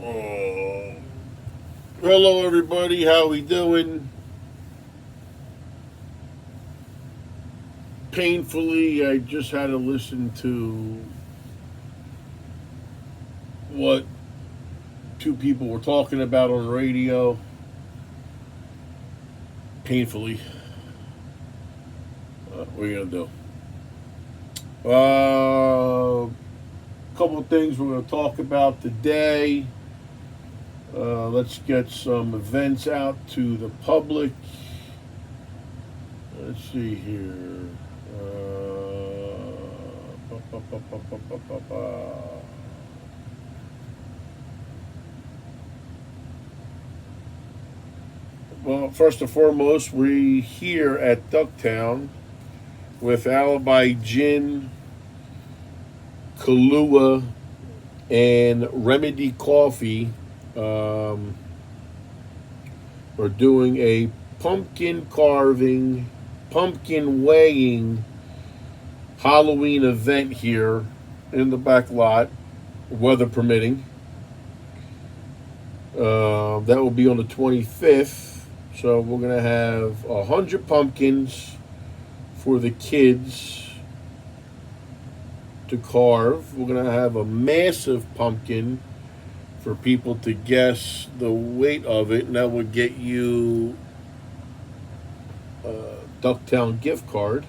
Oh, hello, everybody. How we doing? Painfully, I just had to listen to what two people were talking about on the radio. Painfully, what are you gonna do? Couple of things we're gonna talk about today. Let's get some events out to the public. Let's see here. Ba, ba, ba, ba, ba, ba, ba, ba. Well, first and foremost, we here at Ducktown with Alibi Gin, Kahlua, and Remedy Coffee. Um, we're doing a pumpkin carving, pumpkin weighing Halloween event here in the back lot, weather permitting. That will be on the 25th. So we're going to have 100 pumpkins for the kids to carve. We're going to have a massive pumpkin for people to guess the weight of it, and that would get you a Ducktown gift card.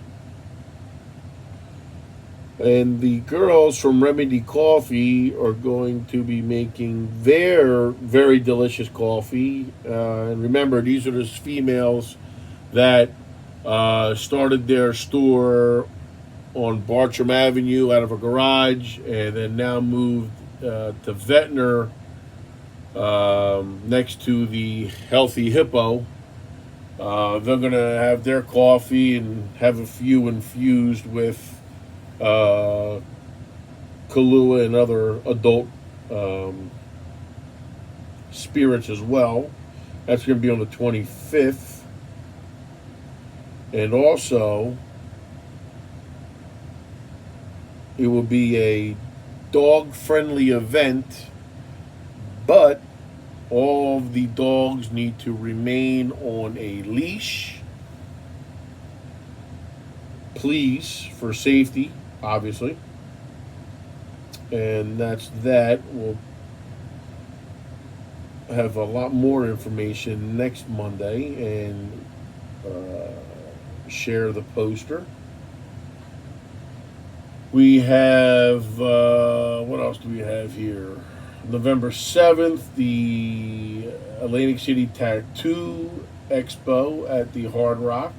And the girls from Remedy Coffee are going to be making their very delicious coffee. And remember, these are the females that started their store on Bartram Avenue out of a garage and then now moved to Ventnor next to the Healthy Hippo. They're going to have their coffee and have a few infused with Kahlua and other adult spirits as well. That's going to be on the 25th. And also, it will be a dog friendly event, but all of the dogs need to remain on a leash. Please, for safety, obviously. And that's that. We'll have a lot more information next Monday and share the poster. We have, what else do we have here? November 7th, the Atlantic City Tattoo Expo at the Hard Rock.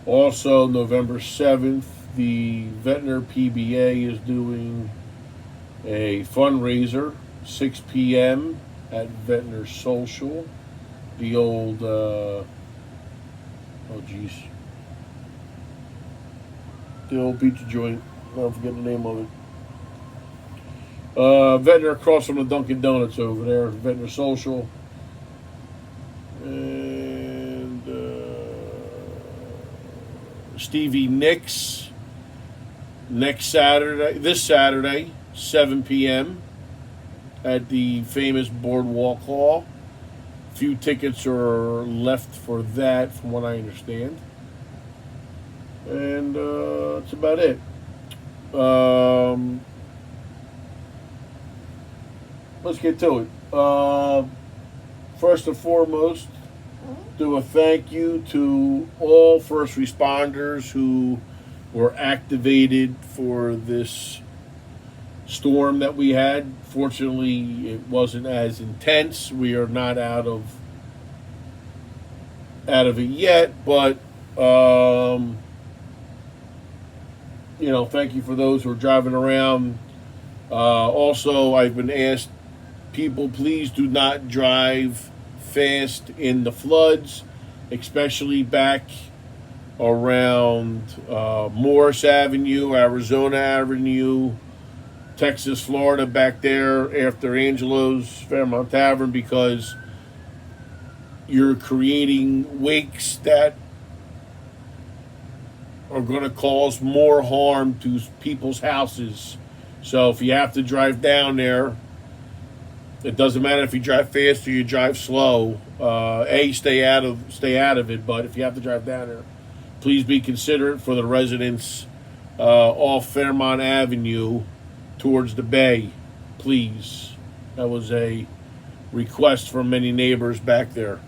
Also, November 7th, the Ventnor PBA is doing a fundraiser, 6 p.m. at Ventnor Social. The old, the old pizza joint. I don't forget the name of it. Ventnor across from the Dunkin' Donuts over there, Ventnor Social. And Stevie Nicks this Saturday, 7 p.m. at the famous Boardwalk Hall. Few tickets are left for that, from what I understand. And that's about it. Let's get to it. First and foremost, do a thank you to all first responders who were activated for this storm that we had. Fortunately, it wasn't as intense. We are not out of it yet, but thank you for those who are driving around. Also, I've been asked, people, please do not drive fast in the floods, especially back around Morris Avenue, Arizona Avenue, Texas, Florida, back there after Angelo's Fairmont Tavern, because you're creating wakes that are going to cause more harm to people's houses. So if you have to drive down there, It doesn't matter if you drive fast or you drive slow. Stay out of it. But if you have to drive down there, please be considerate for the residents off Fairmont Avenue towards the bay. Please, that was a request from many neighbors back there.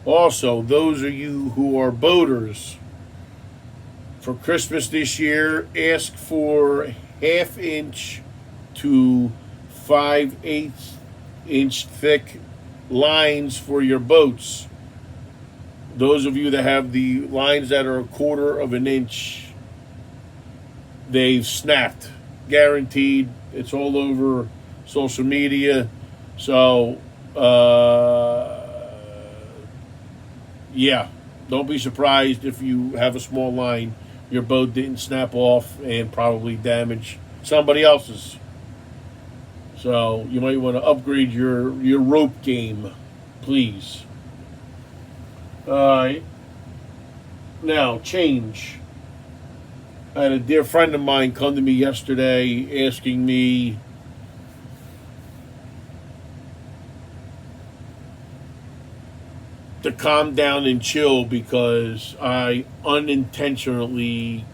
Also, those of you who are boaters, for Christmas this year, ask for half-inch to 5/8 inch thick lines for your boats. Those of you that have the lines that are 1/4 of an inch, they've snapped. Guaranteed. It's all over social media. So, yeah, don't be surprised if you have a small line, your boat didn't snap off and probably damage somebody else's. So you might want to upgrade your rope game, please. All right. Now, change. I had a dear friend of mine come to me yesterday asking me to calm down and chill because I unintentionally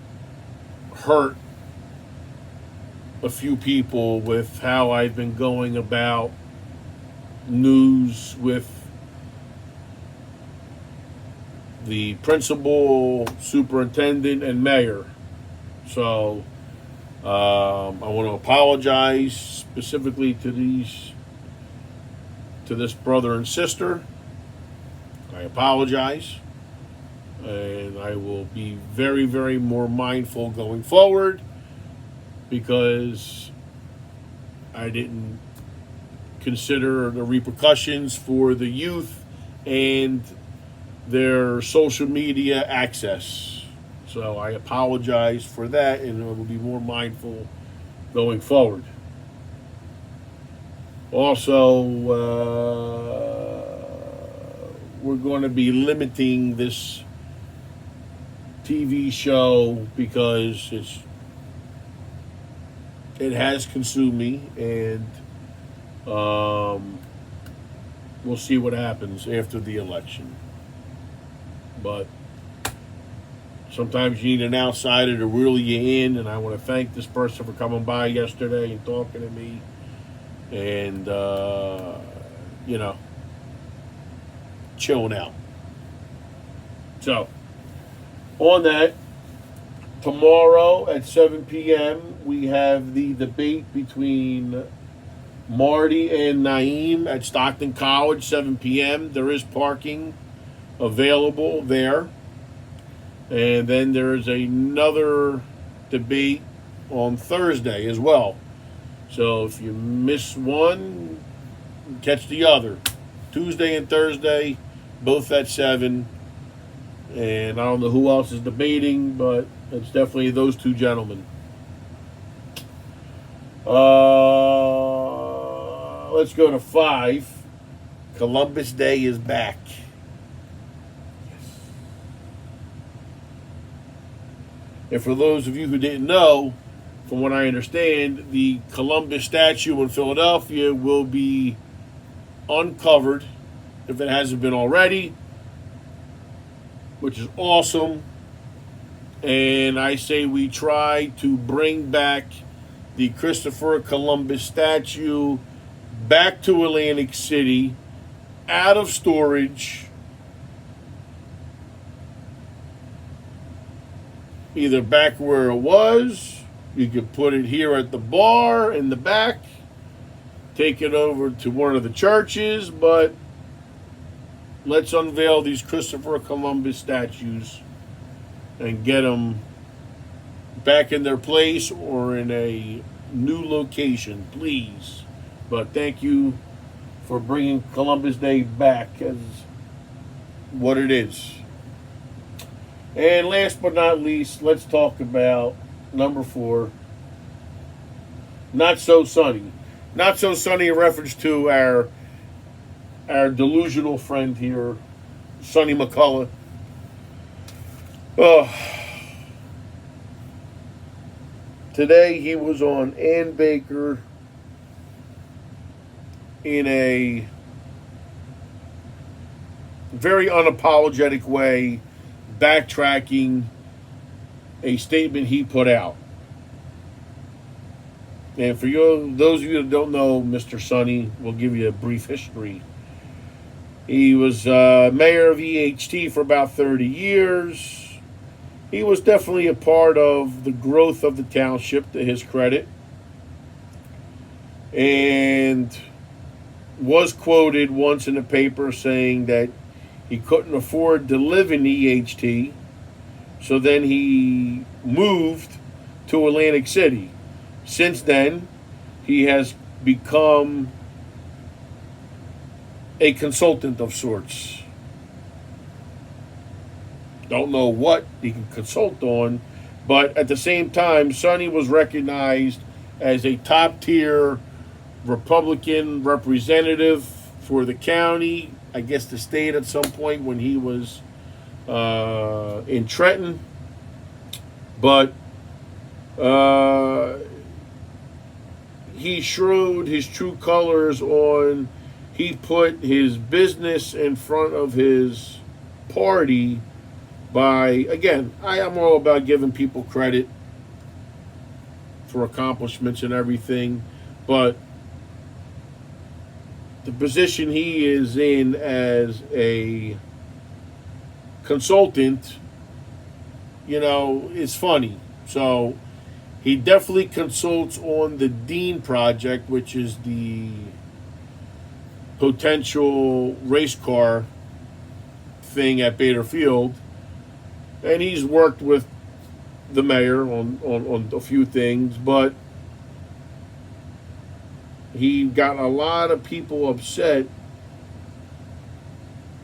hurt a few people with how I've been going about news with the principal, superintendent, and mayor. So I want to apologize specifically to this brother and sister. I apologize, and I will be very, very more mindful going forward because I didn't consider the repercussions for the youth and their social media access. So I apologize for that, and I will be more mindful going forward. Also, we're going to be limiting this TV show because it has consumed me, and we'll see what happens after the election. But sometimes you need an outsider to reel you in, and I want to thank this person for coming by yesterday and talking to me, and chilling out. So, on that, tomorrow at 7 p.m., we have the debate between Marty and Naeem at Stockton College, 7 p.m. There is parking available there. And then there is another debate on Thursday as well. So if you miss one, catch the other. Tuesday and Thursday, both at 7. And I don't know who else is debating, but it's definitely those two gentlemen. Let's go to 5. Columbus Day is back. And for those of you who didn't know, from what I understand, the Columbus statue in Philadelphia will be uncovered, if it hasn't been already, which is awesome. And I say we try to bring back the Christopher Columbus statue back to Atlantic City, out of storage, either back where it was. You could put it here at the bar in the back, take it over to one of the churches, but let's unveil these Christopher Columbus statues and get them back in their place or in a new location, please. But thank you for bringing Columbus Day back as what it is. And last but not least, let's talk about number 4, Not So Sunny. Not So Sunny in reference to our delusional friend here, Sonny McCullough. Today he was on Ann Baker in a very unapologetic way, backtracking a statement he put out. And for those of you that don't know Mr. Sonny, we'll give you a brief history. He was mayor of EHT for about 30 years. He was definitely a part of the growth of the township, to his credit, and was quoted once in the paper saying that he couldn't afford to live in EHT, so then he moved to Atlantic City. Since then, he has become a consultant of sorts. Don't know what he can consult on, but at the same time, Sonny was recognized as a top tier Republican representative for the county, I guess the state at some point when he was in Trenton. But he showed his true colors on, he put his business in front of his party by, again, I am all about giving people credit for accomplishments and everything, but the position he is in as a consultant, is funny. So he definitely consults on the Dean project, which is the potential race car thing at Bader Field. And he's worked with the mayor on a few things, but he got a lot of people upset,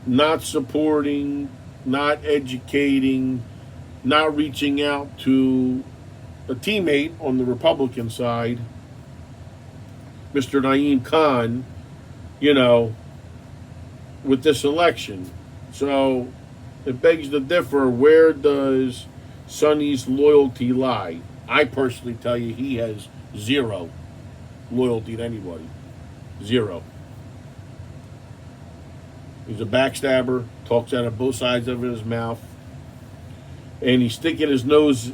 not supporting, not educating, not reaching out to a teammate on the Republican side, Mr. Naeem Khan, with this election. So it begs to differ, where does Sonny's loyalty lie? I personally tell you he has zero loyalty to anybody. Zero. He's a backstabber, talks out of both sides of his mouth, and he's sticking his nose,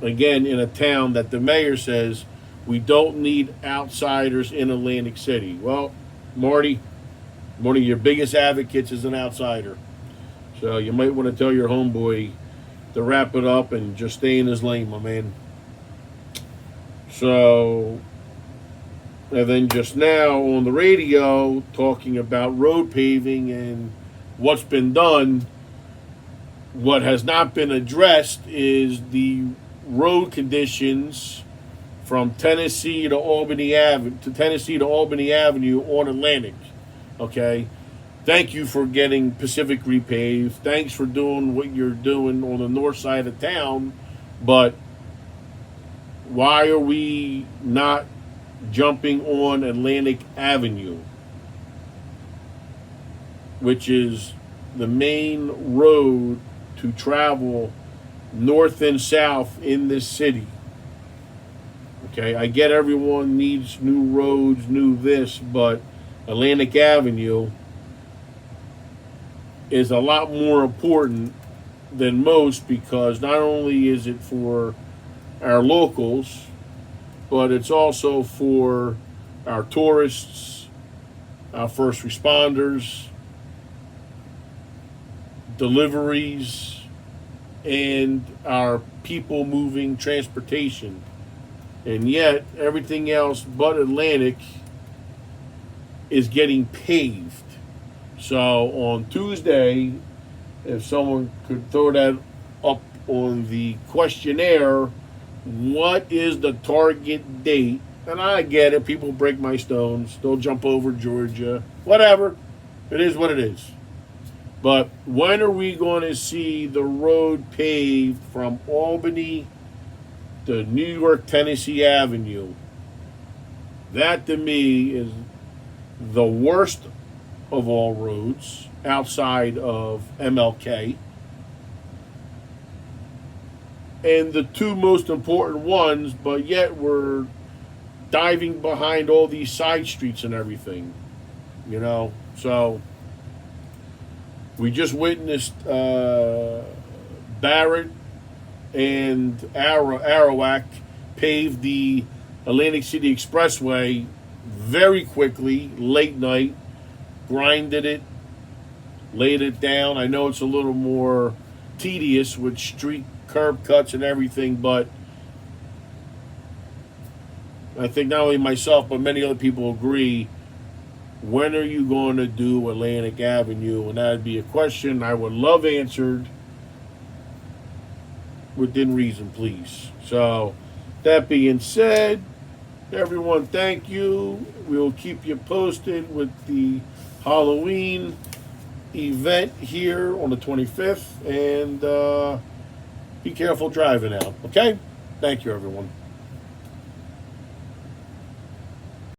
again, in a town that the mayor says we don't need outsiders in Atlantic City. Well, Marty, one of your biggest advocates is an outsider. So you might want to tell your homeboy to wrap it up and just stay in his lane, my man. So, and then just now on the radio, talking about road paving and what's been done, what has not been addressed is the road conditions from Tennessee to Albany Avenue on Atlantic. Okay, thank you for getting Pacific repaved. Thanks for doing what you're doing on the north side of town, but why are we not jumping on Atlantic Avenue, which is the main road to travel north and south in this city? Okay, I get everyone needs new roads, new this, but Atlantic Avenue is a lot more important than most, because not only is it for our locals, but it's also for our tourists, our first responders, deliveries, and our people moving transportation. And yet, everything else but Atlantic is getting paved. So on Tuesday, if someone could throw that up on the questionnaire, what is the target date? And I get it, people break my stones, they'll jump over Georgia, whatever. It is what it is. But when are we going to see the road paved from Albany to New York, Tennessee Avenue? That to me is the worst of all roads outside of MLK. And the two most important ones, but yet we're diving behind all these side streets and everything, you know. So we just witnessed Barrett and Arawak paved the Atlantic City Expressway very quickly, late night, grinded it, laid it down. I know it's a little more tedious with street curb cuts and everything, but I think not only myself but many other people agree. When are you going to do Atlantic Avenue? And that'd be a question I would love answered within reason, please. So, that being said, everyone, thank you. We'll keep you posted with the Halloween event here on the 25th. And be careful driving out, okay? Thank you, everyone.